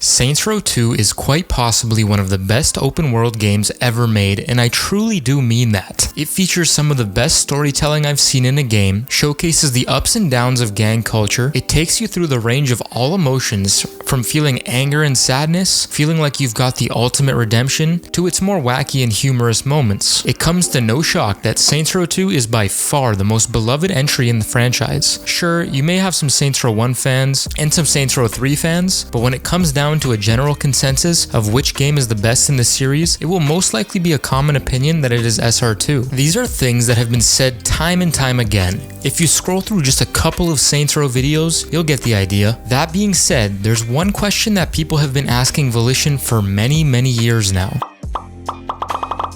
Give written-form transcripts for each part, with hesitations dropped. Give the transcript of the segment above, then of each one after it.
Saints Row 2 is quite possibly one of the best open world games ever made, and I truly do mean that. It features some of the best storytelling I've seen in a game, showcases the ups and downs of gang culture, it takes you through the range of all emotions, from feeling anger and sadness, feeling like you've got the ultimate redemption, to its more wacky and humorous moments. It comes to no shock that Saints Row 2 is by far the most beloved entry in the franchise. Sure, you may have some Saints Row 1 fans and some Saints Row 3 fans, but when it comes down to a general consensus of which game is the best in the series, it will most likely be a common opinion that it is SR2. These are things that have been said time and time again. If you scroll through just a couple of Saints Row videos, you'll get the idea. That being said, there's one question that people have been asking Volition for many years now.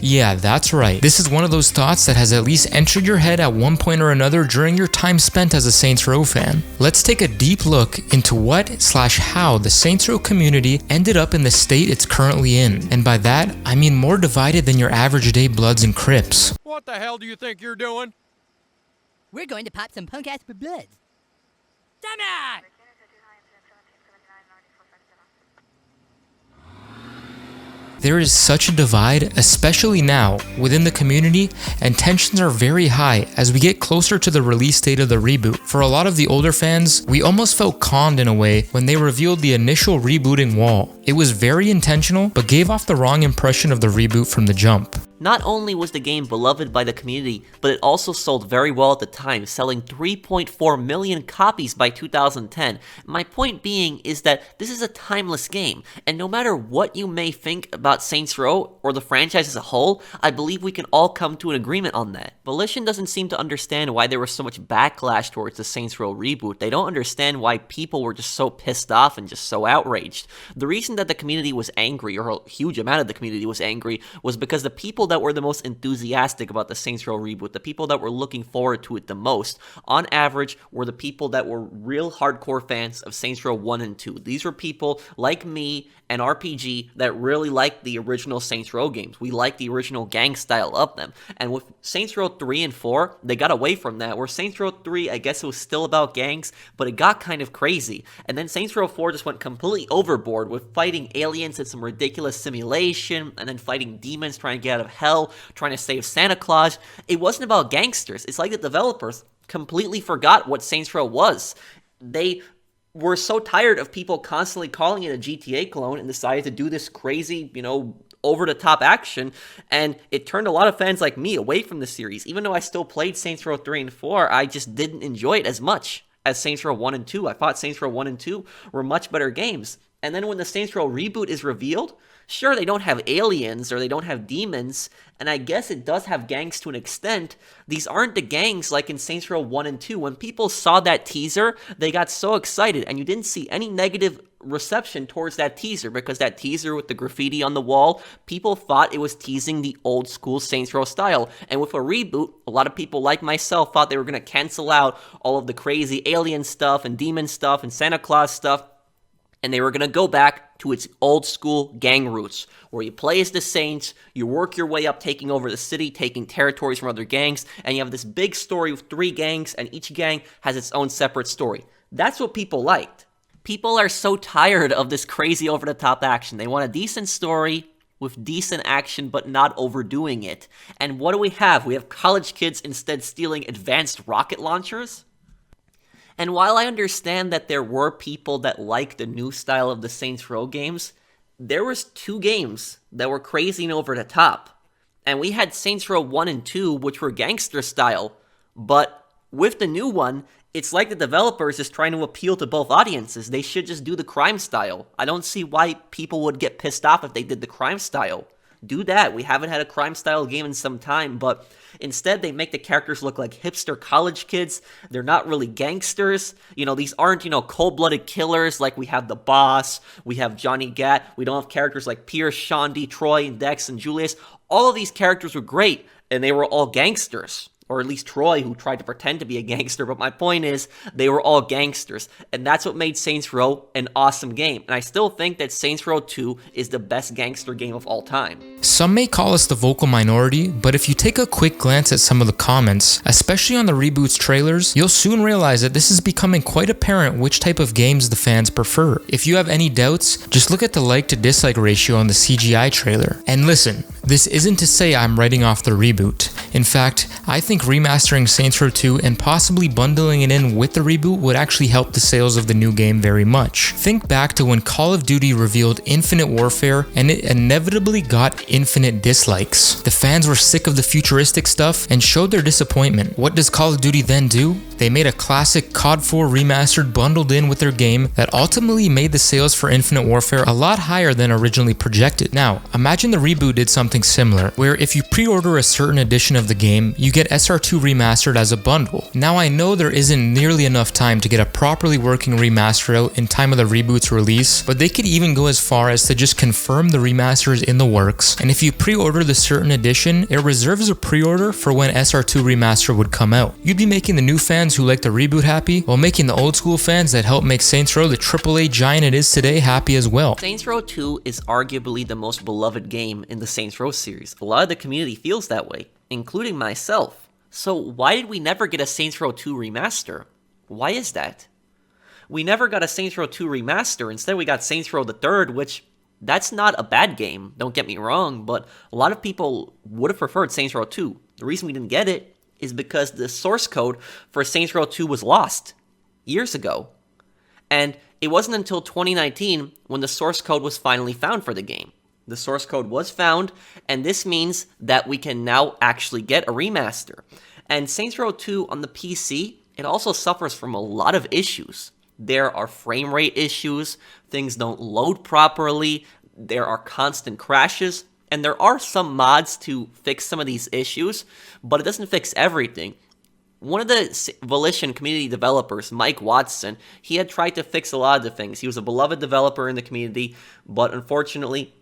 Yeah, that's right. This is one of those thoughts that has at least entered your head at one point or another during your time spent as a Saints Row fan. Let's take a deep look into what/how the Saints Row community ended up in the state it's currently in. And by that, I mean more divided than your average day Bloods and Crips. What the hell do you think you're doing? We're going to pop some punk-ass for Bloods. Damn it! There is such a divide, especially now, within the community, and tensions are very high as we get closer to the release date of the reboot. For a lot of the older fans, we almost felt conned in a way when they revealed the initial rebooting wall. It was very intentional, but gave off the wrong impression of the reboot from the jump. Not only was the game beloved by the community, but it also sold very well at the time, selling 3.4 million copies by 2010. My point being is that this is a timeless game, and no matter what you may think about Saints Row or the franchise as a whole, I believe we can all come to an agreement on that. Volition doesn't seem to understand why there was so much backlash towards the Saints Row reboot. They don't understand why people were just so pissed off and just so outraged. The reason that the community was angry, or a huge amount of the community was angry, was because the people that were the most enthusiastic about the Saints Row reboot, the people that were looking forward to it the most, on average, were the people that were real hardcore fans of Saints Row 1 and 2. These were people like me and RPG that really liked the original Saints Row games. We liked the original gang style of them. And with Saints Row 3 and 4, they got away from that. Where Saints Row 3, I guess it was still about gangs, but it got kind of crazy. And then Saints Row 4 just went completely overboard with fighting aliens in some ridiculous simulation, and then fighting demons trying to get out of hell, trying to save Santa Claus. It wasn't about gangsters. It's like the developers completely forgot what Saints Row was. They were so tired of people constantly calling it a GTA clone and decided to do this crazy, over-the-top action, and it turned a lot of fans like me away from the series. Even though I still played Saints Row 3 and 4, I just didn't enjoy it as much as Saints Row 1 and 2. I thought Saints Row 1 and 2 were much better games. And then when the Saints Row reboot is revealed, sure, they don't have aliens or they don't have demons, and I guess it does have gangs to an extent. These aren't the gangs like in Saints Row 1 and 2. When people saw that teaser, they got so excited, and you didn't see any negative reception towards that teaser, because that teaser with the graffiti on the wall, people thought it was teasing the old school Saints Row style. And with a reboot, a lot of people like myself thought they were going to cancel out all of the crazy alien stuff and demon stuff and Santa Claus stuff, and they were going to go back to its old school gang roots, where you play as the Saints, you work your way up taking over the city, taking territories from other gangs, and you have this big story with 3 gangs, and each gang has its own separate story. That's what people liked. People are so tired of this crazy over-the-top action. They want a decent story with decent action, but not overdoing it. And what do we have? We have college kids instead stealing advanced rocket launchers? And while I understand that there were people that liked the new style of the Saints Row games, there was 2 games that were crazy and over the top. And we had Saints Row 1 and 2, which were gangster style, but with the new one, it's like the developers is trying to appeal to both audiences. They should just do the crime style. I don't see why people would get pissed off if they did the crime style. Do that. We haven't had a crime style game in some time, but instead they make the characters look like hipster college kids. They're not really gangsters. These aren't, cold-blooded killers like we have the boss, we have Johnny Gat. We don't have characters like Pierce, Shondi, Troy, and Dex, and Julius. All of these characters were great, and they were all gangsters. or at least Troy, who tried to pretend to be a gangster, but my point is, they were all gangsters, and that's what made Saints Row an awesome game, and I still think that Saints Row 2 is the best gangster game of all time. Some may call us the vocal minority, but if you take a quick glance at some of the comments, especially on the reboot's trailers, you'll soon realize that this is becoming quite apparent which type of games the fans prefer. If you have any doubts, just look at the like to dislike ratio on the CGI trailer. And listen, this isn't to say I'm writing off the reboot. In fact, I think remastering Saints Row 2 and possibly bundling it in with the reboot would actually help the sales of the new game very much. Think back to when Call of Duty revealed Infinite Warfare and it inevitably got infinite dislikes. The fans were sick of the futuristic stuff and showed their disappointment. What does Call of Duty then do? They made a classic COD 4 remastered bundled in with their game that ultimately made the sales for Infinite Warfare a lot higher than originally projected. Now, imagine the reboot did something similar, where if you pre-order a certain edition of the game, you get SR2 Remastered as a bundle. Now I know there isn't nearly enough time to get a properly working remaster out in time of the reboot's release, but they could even go as far as to just confirm the remaster is in the works, and if you pre-order the certain edition, it reserves a pre-order for when SR2 Remaster would come out. You'd be making the new fans who like the reboot happy, while making the old school fans that helped make Saints Row the AAA giant it is today happy as well. Saints Row 2 is arguably the most beloved game in the Saints Row series. A lot of the community feels that way, including myself. So why did we never get a Saints Row 2 remaster? Why is that? We never got a Saints Row 2 remaster. Instead, we got Saints Row the Third, which that's not a bad game, don't get me wrong, but a lot of people would have preferred Saints Row 2. The reason we didn't get it is because the source code for Saints Row 2 was lost years ago. And it wasn't until 2019 when the source code was finally found for the game. The source code was found, and this means that we can now actually get a remaster. And Saints Row 2 on the PC, it also suffers from a lot of issues. There are frame rate issues, things don't load properly, there are constant crashes, and there are some mods to fix some of these issues, but it doesn't fix everything. One of the Volition community developers, Mike Watson, he had tried to fix a lot of the things. He was a beloved developer in the community, but unfortunately,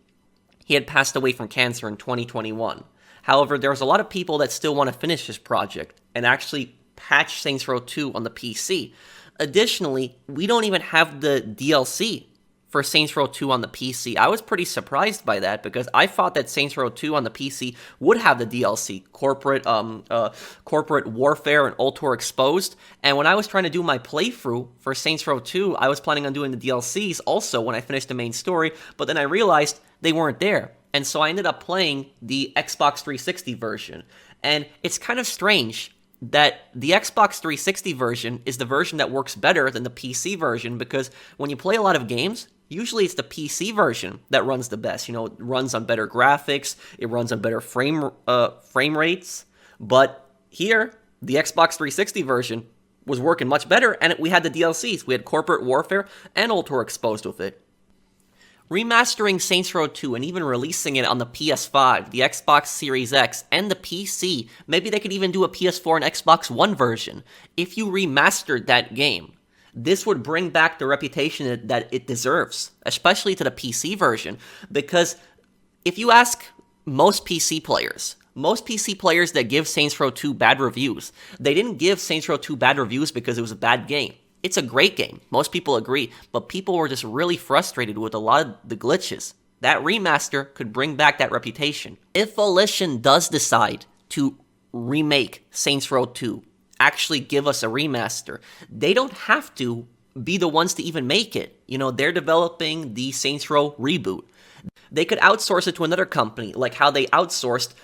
he had passed away from cancer in 2021. However, there's a lot of people that still want to finish this project and actually patch Saints Row 2 on the PC. Additionally, we don't even have the DLC for Saints Row 2 on the PC. I was pretty surprised by that because I thought that Saints Row 2 on the PC would have the DLC, Corporate Warfare and Ultor Exposed. And when I was trying to do my playthrough for Saints Row 2, I was planning on doing the DLCs also when I finished the main story, but then I realized they weren't there. And so I ended up playing the Xbox 360 version. And it's kind of strange that the Xbox 360 version is the version that works better than the PC version, because when you play a lot of games, usually it's the PC version that runs the best. You know, it runs on better graphics, it runs on better frame rates, but here, the Xbox 360 version was working much better, and we had the DLCs. We had Corporate Warfare and Ultor Exposed with it. Remastering Saints Row 2 and even releasing it on the PS5, the Xbox Series X, and the PC, maybe they could even do a PS4 and Xbox One version. If you remastered that game, this would bring back the reputation that it deserves, especially to the PC version, because if you ask most PC players that give Saints Row 2 bad reviews, they didn't give Saints Row 2 bad reviews because it was a bad game. It's a great game, most people agree, but people were just really frustrated with a lot of the glitches. That remaster could bring back that reputation. If Volition does decide to remake Saints Row 2, actually give us a remaster, they don't have to be the ones to even make it. You know, they're developing the Saints Row reboot. They could outsource it to another company, like how they outsourced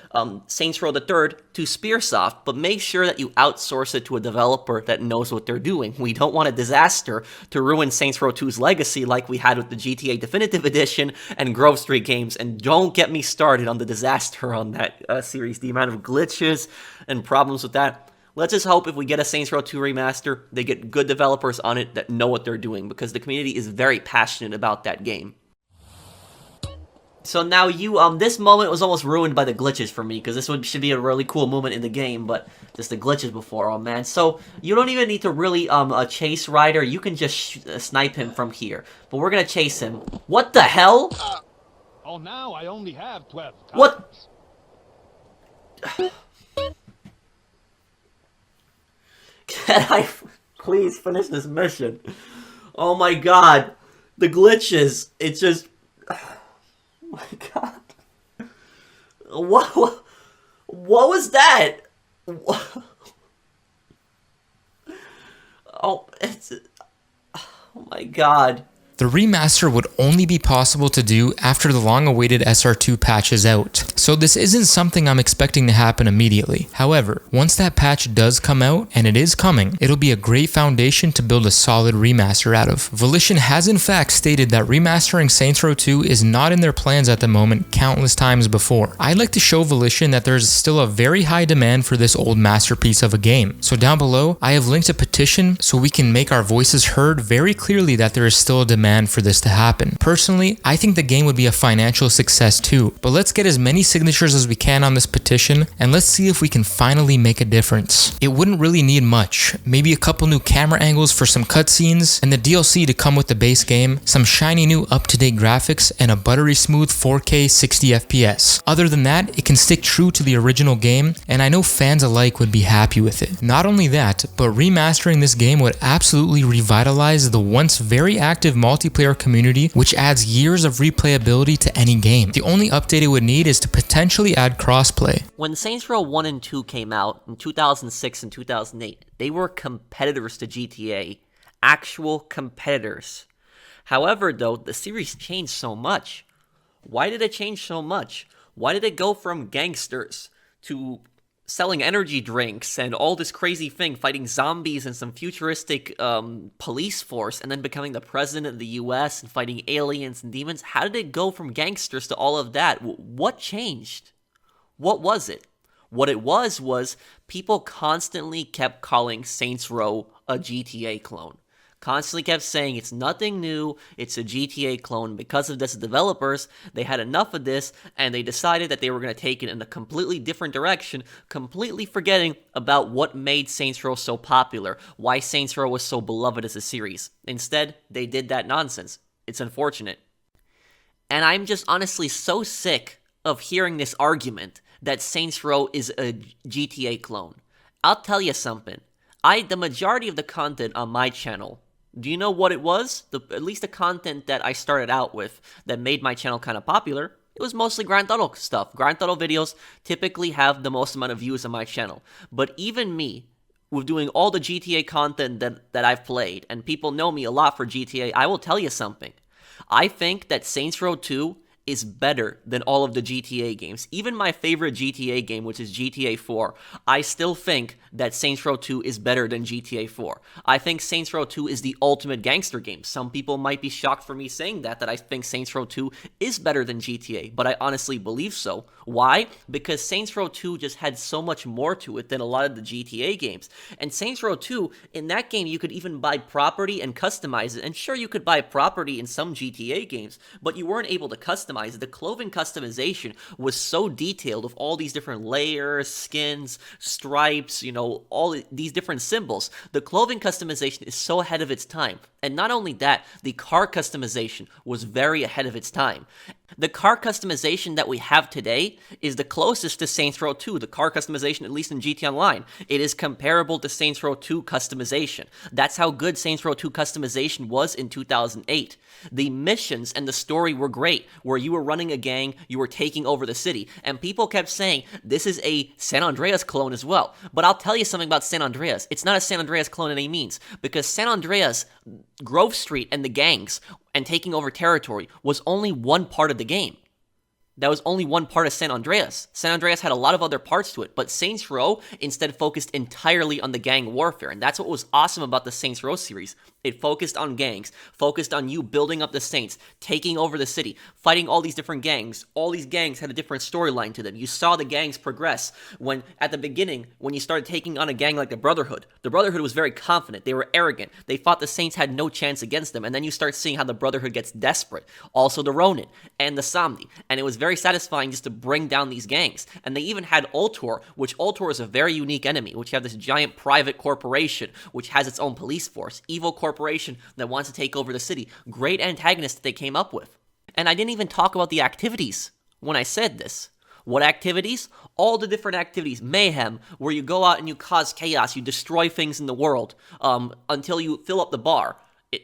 Saints Row the Third to Spearsoft, but make sure that you outsource it to a developer that knows what they're doing. We don't want a disaster to ruin Saints Row 2's legacy like we had with the GTA Definitive Edition and Grove Street games, and don't get me started on the disaster on that series, the amount of glitches and problems with that. Let's just hope if we get a Saints Row 2 remaster, they get good developers on it that know what they're doing, because the community is very passionate about that game. So now this moment was almost ruined by the glitches for me, because this should be a really cool moment in the game, but just the glitches before, oh man. So you don't even need to really chase Ryder, you can just snipe him from here. But we're gonna chase him. What the hell? Oh, now I only have 12 cards. What? Can I please finish this mission? Oh my god. The glitches. It's just... Oh my god. What was that? Oh, oh my god. The remaster would only be possible to do after the long-awaited SR2 patch is out, so this isn't something I'm expecting to happen immediately. However, once that patch does come out, and it is coming, it'll be a great foundation to build a solid remaster out of. Volition has in fact stated that remastering Saints Row 2 is not in their plans at the moment countless times before. I'd like to show Volition that there's still a very high demand for this old masterpiece of a game. So down below, I have linked a petition so we can make our voices heard very clearly that there is still a demand for this to happen. Personally, I think the game would be a financial success too, but let's get as many signatures as we can on this petition and let's see if we can finally make a difference. It wouldn't really need much, maybe a couple new camera angles for some cutscenes, and the DLC to come with the base game, some shiny new up-to-date graphics, and a buttery smooth 4K 60 FPS. Other than that, it can stick true to the original game, and I know fans alike would be happy with it. Not only that, but remastering this game would absolutely revitalize the once very active multiplayer community, which adds years of replayability to any game. The only update it would need is to potentially add crossplay. When Saints Row 1 and 2 came out in 2006 and 2008, they were competitors to GTA. Actual competitors. However, though, the series changed so much. Why did it change so much? Why did it go from gangsters to selling energy drinks and all this crazy thing, fighting zombies and some futuristic police force, and then becoming the president of the US and fighting aliens and demons? How did it go from gangsters to all of that? What changed? What was it? What it was people constantly kept calling Saints Row a GTA clone. Constantly kept saying it's nothing new, it's a GTA clone. Because of this, the developers, they had enough of this, and they decided that they were going to take it in a completely different direction, completely forgetting about what made Saints Row so popular, why Saints Row was so beloved as a series. Instead, they did that nonsense. It's unfortunate. And I'm just honestly so sick of hearing this argument that Saints Row is a GTA clone. I'll tell you something. The majority of the content on my channel, do you know what it was? At least the content that I started out with that made my channel kind of popular, it was mostly Grand Theft Auto stuff. Grand Theft Auto videos typically have the most amount of views on my channel. But even me, with doing all the GTA content that I've played, and people know me a lot for GTA, I will tell you something. I think that Saints Row 2 is better than all of the GTA games. Even my favorite GTA game, which is GTA 4, I still think that Saints Row 2 is better than GTA 4. I think Saints Row 2 is the ultimate gangster game. Some people might be shocked for me saying that I think Saints Row 2 is better than GTA, but I honestly believe so. Why? Because Saints Row 2 just had so much more to it than a lot of the GTA games. And Saints Row 2, in that game, you could even buy property and customize it. And sure, you could buy property in some GTA games, but you weren't able to customize it. The clothing customization was so detailed, of all these different layers, skins, stripes, all these different symbols. The clothing customization is so ahead of its time. And not only that, the car customization was very ahead of its time. The car customization that we have today is the closest to Saints Row 2. The car customization, at least in GT Online, it is comparable to Saints Row 2 customization. That's how good Saints Row 2 customization was in 2008. The missions and the story were great, where you were running a gang, you were taking over the city, and people kept saying, this is a San Andreas clone as well. But I'll tell you something about San Andreas. It's not a San Andreas clone in any means, because San Andreas, Grove Street, and the gangs, and taking over territory was only one part of the game. That was only one part of San Andreas. San Andreas had a lot of other parts to it, but Saints Row instead focused entirely on the gang warfare, and that's what was awesome about the Saints Row series. It focused on gangs, focused on you building up the Saints, taking over the city, fighting all these different gangs. All these gangs had a different storyline to them. You saw the gangs progress when, at the beginning, when you started taking on a gang like the Brotherhood was very confident. They were arrogant. They thought the Saints had no chance against them, and then you start seeing how the Brotherhood gets desperate. Also the Ronin and the Somni, and it was very satisfying just to bring down these gangs. And they even had Ultor, which Ultor is a very unique enemy, which you have this giant private corporation, which has its own police force, evil corporation that wants to take over the city. Great antagonist that they came up with. And I didn't even talk about the activities when I said this. What activities? All the different activities. Mayhem, where you go out and you cause chaos, you destroy things in the world until you fill up the bar.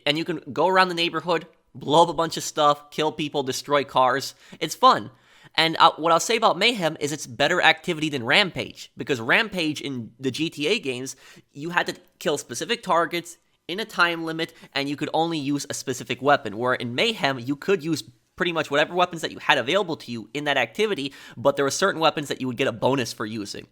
And you can go around the neighborhood, blow up a bunch of stuff, kill people, destroy cars. It's fun. And what I'll say about Mayhem is it's better activity than Rampage, because Rampage in the GTA games, you had to kill specific targets in a time limit, and you could only use a specific weapon, where in Mayhem, you could use pretty much whatever weapons that you had available to you in that activity, but there were certain weapons that you would get a bonus for using.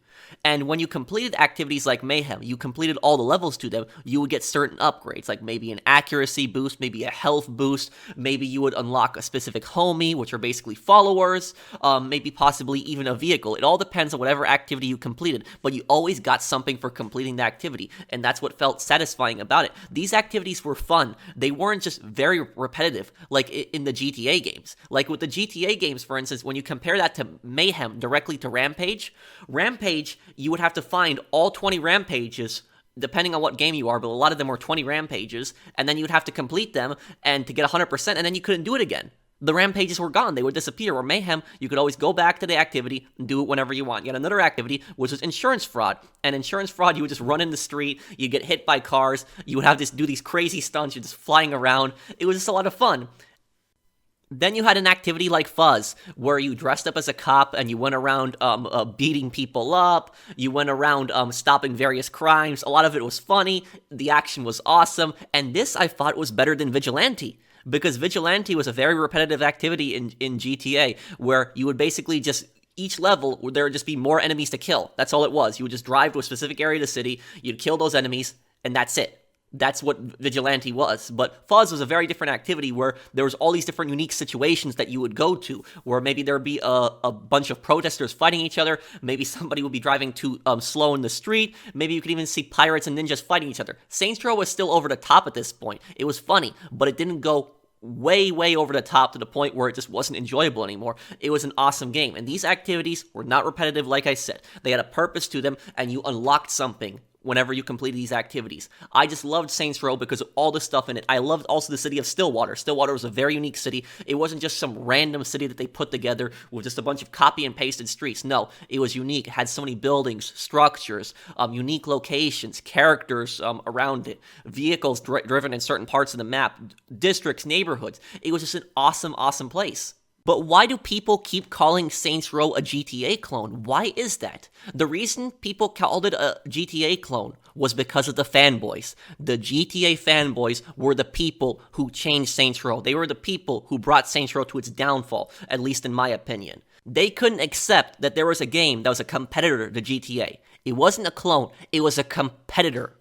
And when you completed activities like Mayhem, you completed all the levels to them, you would get certain upgrades, like maybe an accuracy boost, maybe a health boost, maybe you would unlock a specific homie, which are basically followers, maybe possibly even a vehicle. It all depends on whatever activity you completed, but you always got something for completing the activity, and that's what felt satisfying about it. These activities were fun. They weren't just very repetitive, like in the GTA games. Like with the GTA games, for instance, when you compare that to Mayhem directly to Rampage, you would have to find all 20 rampages, depending on what game you are, but a lot of them were 20 rampages, and then you'd have to complete them and to get 100%, and then you couldn't do it again. The rampages were gone. They would disappear. Where Mayhem, you could always go back to the activity and do it whenever you want. You had another activity, which was insurance fraud. And insurance fraud, you would just run in the street, you get hit by cars, you would have to do these crazy stunts, you're just flying around. It was just a lot of fun. Then you had an activity like Fuzz, where you dressed up as a cop and you went around beating people up, you went around stopping various crimes. A lot of it was funny, the action was awesome, and this I thought was better than Vigilante, because Vigilante was a very repetitive activity in GTA, where you would basically just, each level, there would just be more enemies to kill. That's all it was. You would just drive to a specific area of the city, you'd kill those enemies, and that's it. That's what Vigilante was. But Fuzz was a very different activity, where there was all these different unique situations that you would go to, where maybe there would be a bunch of protesters fighting each other, maybe somebody would be driving too slow in the street, maybe you could even see pirates and ninjas fighting each other. Saints Row was still over the top at this point. It was funny, but it didn't go way over the top to the point where it just wasn't enjoyable anymore. It was an awesome game, and these activities were not repetitive, like I said. They had a purpose to them, and you unlocked something whenever you completed these activities. I just loved Saints Row because of all the stuff in it. I loved also the city of Stillwater. Stillwater was a very unique city. It wasn't just some random city that they put together with just a bunch of copy and pasted streets. No, it was unique. It had so many buildings, structures, unique locations, characters around it, vehicles driven in certain parts of the map, districts, neighborhoods. It was just an awesome place. But why do people keep calling Saints Row a GTA clone? Why is that? The reason people called it a GTA clone was because of the fanboys. The GTA fanboys were the people who changed Saints Row. They were the people who brought Saints Row to its downfall, at least in my opinion. They couldn't accept that there was a game that was a competitor to GTA. It wasn't a clone, it was a competitor.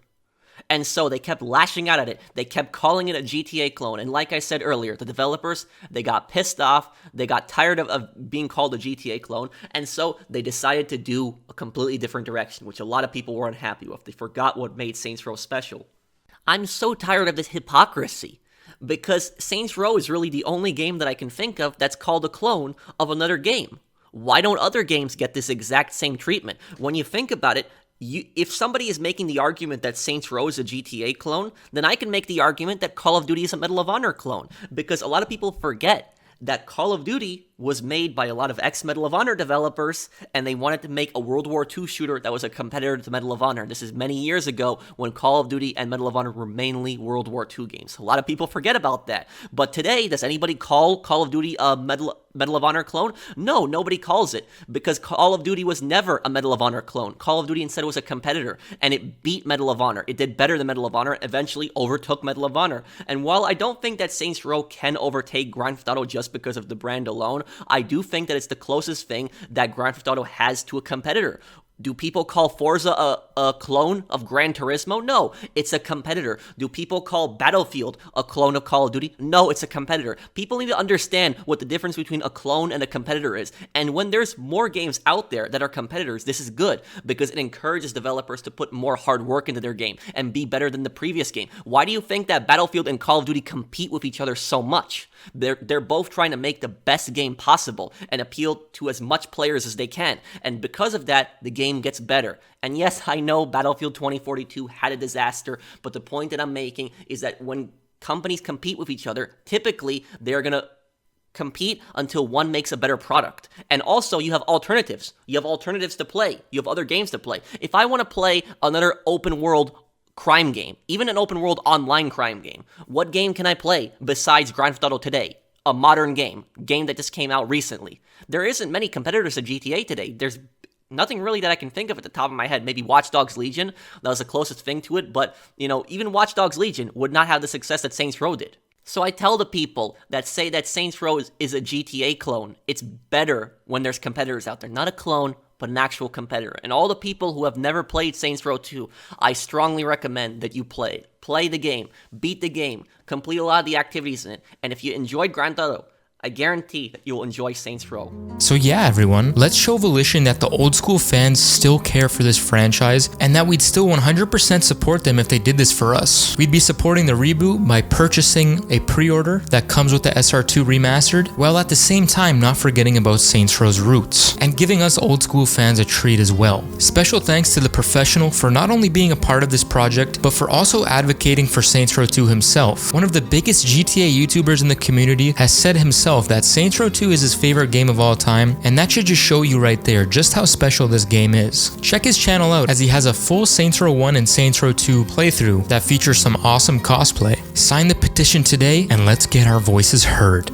And so they kept lashing out at it. They kept calling it a GTA clone. And like I said earlier, the developers, they got pissed off. They got tired of being called a GTA clone. And so they decided to do a completely different direction, which a lot of people were unhappy with. They forgot what made Saints Row special. I'm so tired of this hypocrisy, because Saints Row is really the only game that I can think of that's called a clone of another game. Why don't other games get this exact same treatment? When you think about it, if somebody is making the argument that Saints Row is a GTA clone, then I can make the argument that Call of Duty is a Medal of Honor clone, because a lot of people forget that Call of Duty was made by a lot of ex-Medal of Honor developers, and they wanted to make a World War II shooter that was a competitor to Medal of Honor. This is many years ago, when Call of Duty and Medal of Honor were mainly World War II games. A lot of people forget about that. But today, does anybody call Call of Duty a Medal of Honor clone? No, nobody calls it, because Call of Duty was never a Medal of Honor clone. Call of Duty instead was a competitor, and it beat Medal of Honor. It did better than Medal of Honor, eventually overtook Medal of Honor. And while I don't think that Saints Row can overtake Grand Theft Auto just because of the brand alone, I do think that it's the closest thing that Grand Theft Auto has to a competitor. Do people call Forza a clone of Gran Turismo? No, it's a competitor. Do people call Battlefield a clone of Call of Duty? No, it's a competitor. People need to understand what the difference between a clone and a competitor is. And when there's more games out there that are competitors, this is good, because it encourages developers to put more hard work into their game and be better than the previous game. Why do you think that Battlefield and Call of Duty compete with each other so much? They're both trying to make the best game possible and appeal to as much players as they can. And because of that, the game gets better. And yes, I know Battlefield 2042 had a disaster, but the point that I'm making is that when companies compete with each other, typically they're going to Compete until one makes a better product. And also, you have alternatives. You have alternatives to play. You have other games to play. If I want to play another open world crime game, even an open world online crime game, what game can I play besides Grand Theft Auto today? A modern game that just came out recently. There isn't many competitors to GTA today. There's nothing really that I can think of at the top of my head. Maybe Watch Dogs Legion, that was the closest thing to it, but, even Watch Dogs Legion would not have the success that Saints Row did. So I tell the people that say that Saints Row is a GTA clone, it's better when there's competitors out there. Not a clone, but an actual competitor. And all the people who have never played Saints Row 2, I strongly recommend that you play it. Play the game, beat the game, complete a lot of the activities in it, and if you enjoyed Grand Theft Auto, I guarantee that you'll enjoy Saints Row. So yeah, everyone, let's show Volition that the old school fans still care for this franchise and that we'd still 100% support them if they did this for us. We'd be supporting the reboot by purchasing a pre-order that comes with the SR2 Remastered, while at the same time not forgetting about Saints Row's roots, and giving us old school fans a treat as well. Special thanks to the Professional for not only being a part of this project, but for also advocating for Saints Row 2 himself. One of the biggest GTA YouTubers in the community has said himself that Saints Row 2 is his favorite game of all time, and that should just show you right there just how special this game is. Check his channel out as he has a full Saints Row 1 and Saints Row 2 playthrough that features some awesome cosplay. Sign the petition today and let's get our voices heard.